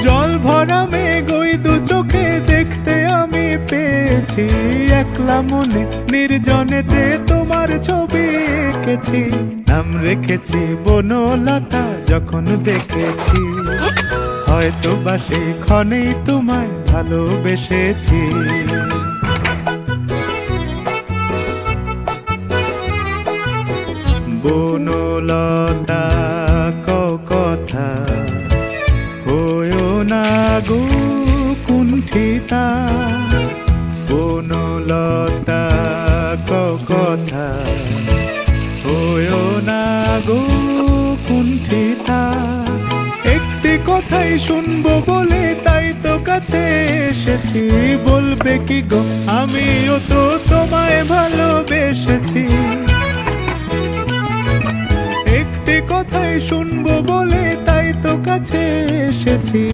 জল ভরা মেঘ ওই দু চোখে দেখতে আমি পেয়েছি, একলা মনে নির্জনেতে তোমার ছবি এঁকেছি। নাম রেখেছি বনলতা যখন দেখেছি, হয়তো বা সেই ক্ষণেই তোমায় ভালোবেসেছি। বনলতা কথা হয়ো না গো কুণ্ঠিতা, বনলতা কথা হয়ো না গো কুণ্ঠিতা। একটি কথাই শুনবো বলে তাই তো কাছে এসেছি, বলবে কি গো আমিও তো তোমায় ভালোবেসেছি। একটি কথাই শুনবো বলে তাই তো কাছে এসেছি।